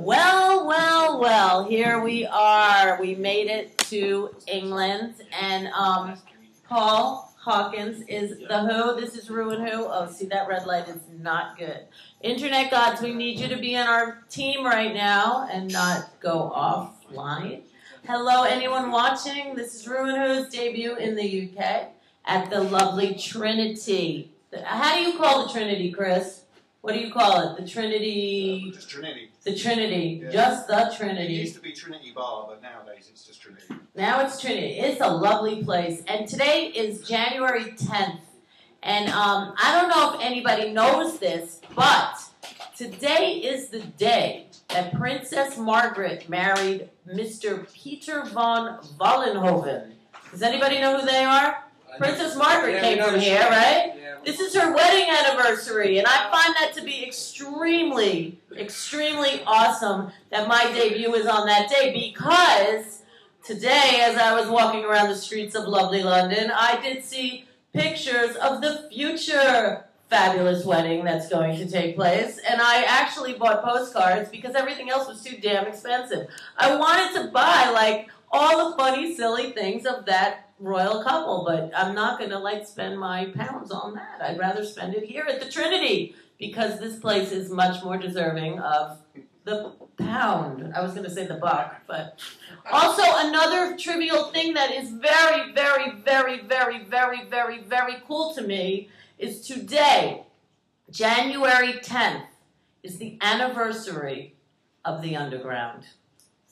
Well, well, well, here we are. We made it to England, and PauL HaWKiNs is the Who. This is rew-who. Oh, see, that red light is not good. Internet gods, we need you to be on our team right now and not go offline. Hello, anyone watching? This is rew-who's debut in the UK at the lovely Trinity. How do you call the Trinity, Chris? What do you call it? The Trinity? Just Trinity. The Trinity. Yeah. Just the Trinity. It used to be Trinity Bar, but nowadays it's just Trinity. Now it's Trinity. It's a lovely place. And today is January 10th. And I don't know if anybody knows this, but today is the day that Princess Margaret married Mr. Peter von Vollenhoven. Does anybody know who they are? Princess Margaret came from here, right? Yeah. This is her wedding anniversary, and I find that to be extremely, extremely awesome that my debut is on that day, because today, as I was walking around the streets of lovely London, I did see pictures of the future fabulous wedding that's going to take place, and I actually bought postcards because everything else was too damn expensive. I wanted to buy, like, all the funny, silly things of that royal couple, but I'm not going to spend my pounds on that. I'd rather spend it here at the Trinity, because this place is much more deserving of the pound. I was going to say the buck, but also another trivial thing that is very, very, very, very, very, very, very cool to me is today, January 10th, is the anniversary of the Underground.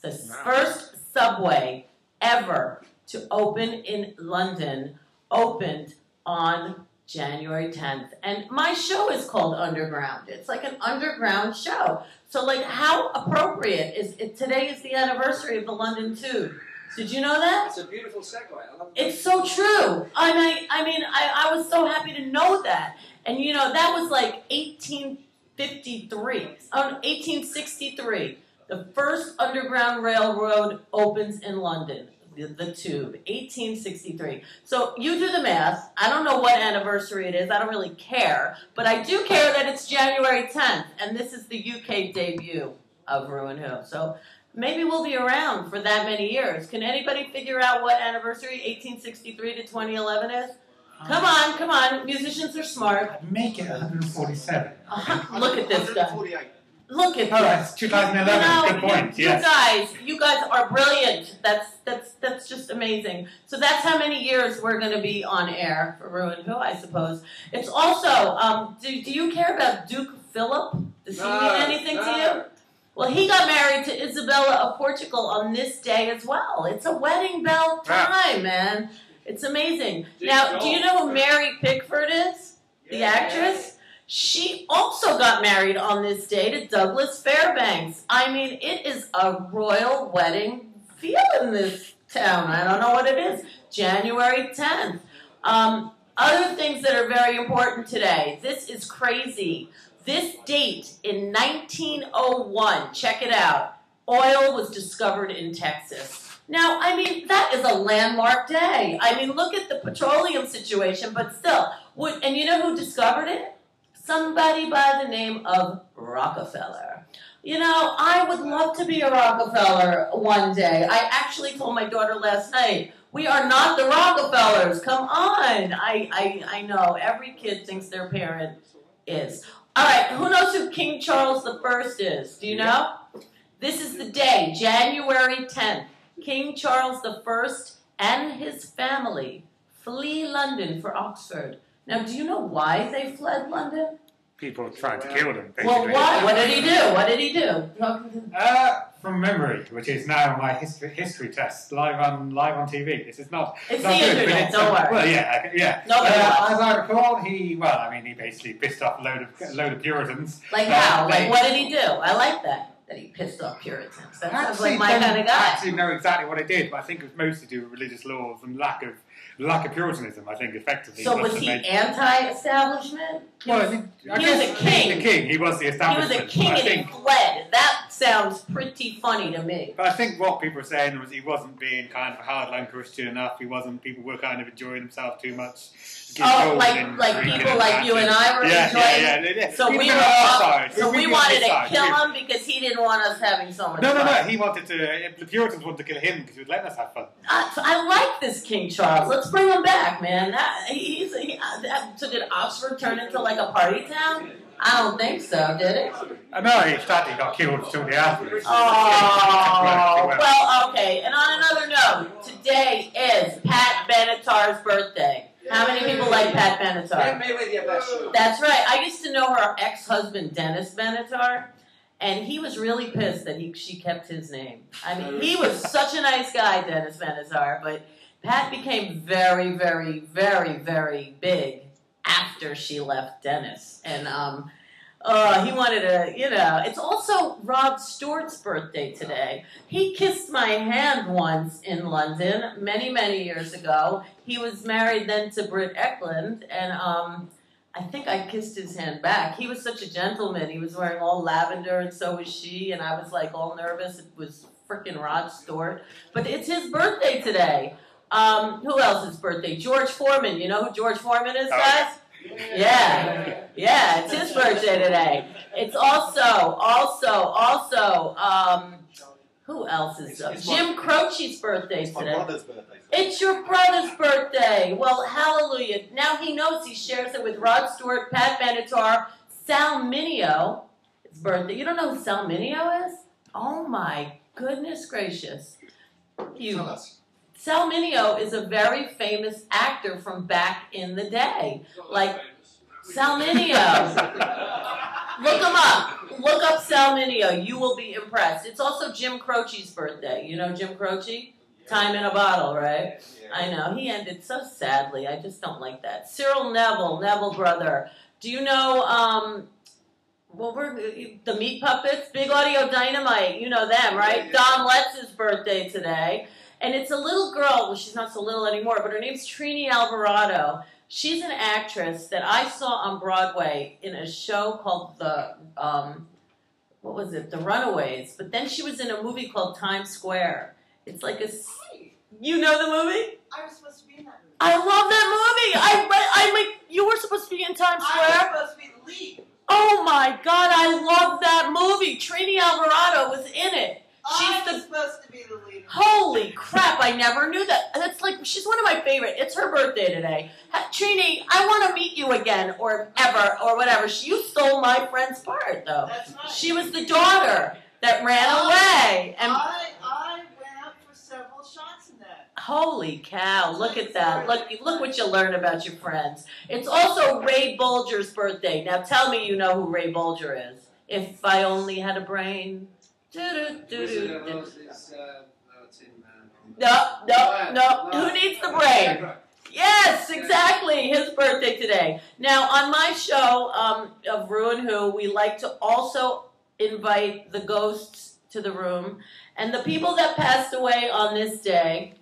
The first subway ever to open in London opened on January 10th. And my show is called Underground. It's like an underground show. So, like, how appropriate is it? Today is the anniversary of the London Tube. Did you know that? It's a beautiful segue. I love it. It's so true. I was so happy to know that. And, you know, that was like 1863. The first Underground Railroad opens in London. The Tube, 1863. So you do the math. I don't know what anniversary it is. I don't really care. But I do care that it's January 10th. And this is the UK debut of rew-who. So maybe we'll be around for that many years. Can anybody figure out what anniversary 1863 to 2011 is? Come on, come on. Musicians are smart. Make it 147. Look at this guy. 148. Look at Oh, this. it's 2011. Good point. Yes. You guys are brilliant. That's just amazing. So that's how many years we're going to be on air for rew-who, I suppose. It's also, do you care about Duke Philip? Does he mean anything to you? Well, he got married to Isabella of Portugal on this day as well. It's a wedding bell time, man. It's amazing. Now, do you know who Mary Pickford is? The actress? She also got married on this day to Douglas Fairbanks. I mean, it is a royal wedding feel in this town. I don't know what it is. January 10th. Other things that are very important today. This is crazy. This date in 1901, check it out, oil was discovered in Texas. Now, I mean, that is a landmark day. I mean, look at the petroleum situation, but still. And you know who discovered it? Somebody by the name of Rockefeller. You know, I would love to be a Rockefeller one day. I actually told my daughter last night, we are not the Rockefellers. Come on. I know. Every kid thinks their parent is. All right, who knows who King Charles I is? Do you know? This is the day, January 10th. King Charles I and his family flee London for Oxford. Now, do you know why they fled London? People tried to kill them, basically. Well, why? What did he do? What did he do? From memory, which is now my history test, live on TV. This is not. It's not the good, internet. Don't worry. Well, yeah. As I recall, he basically pissed off a load of Puritans. Like how? Like, what did he do? I like that he pissed off Puritans. That sounds like my kind of guy. I actually know exactly what he did, but I think it was mostly to do with religious laws and lack of Puritanism, I think, effectively. So was he anti-establishment? Well, he was a king. The king. He was the establishment. He was a king and he fled. That sounds pretty funny to me. But I think what people were saying was he wasn't being kind of a hardline Christian enough. He wasn't. People were kind of enjoying themselves too much. Oh, like people like you and I were enjoying. Yeah. So we wanted to kill him because he didn't want us having so much fun. No. He wanted to. The Puritans wanted to kill him because he was letting us have fun. I like this King Charles. Let's bring him back, man. So did Oxford turn into like a party town? I don't think so, did it? No, he got killed shortly afterwards. Oh, well, okay. And on another note, today is Pat Benatar's birthday. How many people like Pat Benatar? That's right. I used to know her ex-husband, Dennis Benatar, and he was really pissed that she kept his name. I mean, he was such a nice guy, Dennis Benatar, but Pat became very, very, very, very big after she left Dennis. And he wanted to, it's also Rod Stewart's birthday today. He kissed my hand once in London many, many years ago. He was married then to Britt Eklund, and I think I kissed his hand back. He was such a gentleman. He was wearing all lavender, and so was she, and I was like all nervous. It was freaking Rod Stewart. But it's his birthday today. Who else's birthday? George Foreman. You know who George Foreman is, guys? Yeah, it's his birthday today. It's also, who else is Jim Croce's birthday today. My brother's birthday. It's your brother's birthday. Well, hallelujah. Now he knows he shares it with Rod Stewart, Pat Benatar, Sal Mineo. It's birthday. You don't know who Sal Mineo is? Oh my goodness gracious. Tell us. Sal Mineo is a very famous actor from back in the day. Like, Sal Mineo. Look him up. Look up Sal Mineo. You will be impressed. It's also Jim Croce's birthday. You know Jim Croce? Time in a Bottle, right? Yeah. I know. He ended so sadly. I just don't like that. Cyril Neville brother. Do you know, the Meat Puppets? Big Audio Dynamite. You know them, right? Yeah. Don Letz's birthday today. And it's a little girl, well, she's not so little anymore, but her name's Trini Alvarado. She's an actress that I saw on Broadway in a show called The Runaways. But then she was in a movie called Times Square. It's like you know the movie? I was supposed to be in that movie. I love that movie. You were supposed to be in Times Square? I was supposed to be the lead. Oh my God, I love that movie. Trini Alvarado was in it. I was supposed to be the lead. Holy crap, I never knew that. That's like, she's one of my favorite. It's her birthday today. Trini, I want to meet you again, or ever, or whatever. You stole my friend's part, though. That's right. She was the daughter that ran away. And I went up for several shots in that. holy cow, look at that. Look what you learn about your friends. It's also Ray Bolger's birthday. Now tell me you know who Ray Bolger is. If I only had a brain. No. Who needs the brain? Yes, exactly. His birthday today. Now, on my show of rew-who, we like to also invite the ghosts to the room and the people that passed away on this day,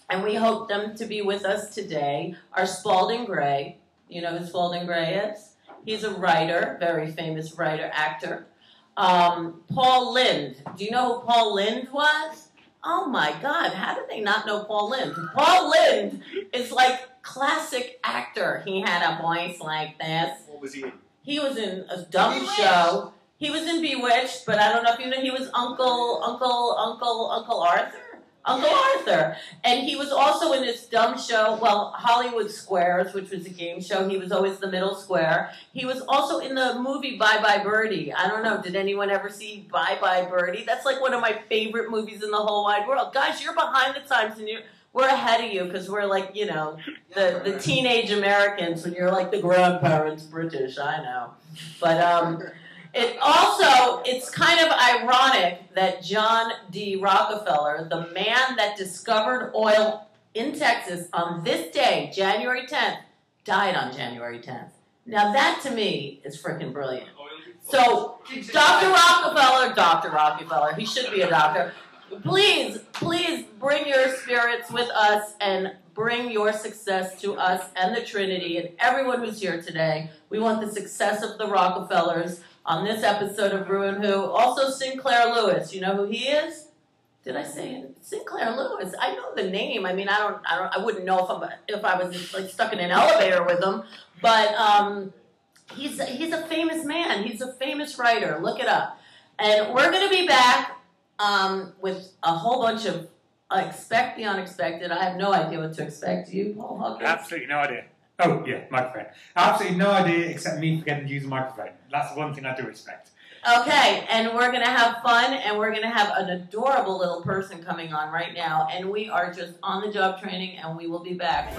and we hope them to be with us today, are Spalding Gray. You know who Spalding Gray is? He's a writer, very famous writer, actor. Paul Lynde. Do you know who Paul Lynde was? Oh my God, how did they not know Paul Lynde? Paul Lynde is like classic actor. He had a voice like this. What was he in? He was in a dumb show. He was in Bewitched, but I don't know if you know, he was Uncle Arthur? Uncle Arthur. And he was also in this dumb show, Hollywood Squares, which was a game show. He was always the middle square. He was also in the movie Bye Bye Birdie. I don't know, did anyone ever see Bye Bye Birdie? That's like one of my favorite movies in the whole wide world. Guys, you're behind the times, and we're ahead of you, because we're like, the teenage Americans, when you're like the grandparents British, I know. But, it's kind of ironic that John D. Rockefeller, the man that discovered oil in Texas on this day, January 10th, died on January 10th. Now that to me is freaking brilliant. So, Dr. Rockefeller, he should be a doctor. Please bring your spirits with us and bring your success to us and the Trinity and everyone who's here today. We want the success of the Rockefellers. on this episode of rew-who. Also, Sinclair Lewis. You know who he is? Did I say it? Sinclair Lewis? I know the name. I mean, I wouldn't know if I was like stuck in an elevator with him. But he's a famous man. He's a famous writer. Look it up. And we're going to be back with a whole bunch of expect the unexpected. I have no idea what to expect. Do you, Paul HaWKiNs? Absolutely no idea. Oh, yeah, microphone. Absolutely no idea except me forgetting to use a microphone. That's the one thing I do expect. Okay, and we're going to have fun, and we're going to have an adorable little person coming on right now, and we are just on the job training, and we will be back.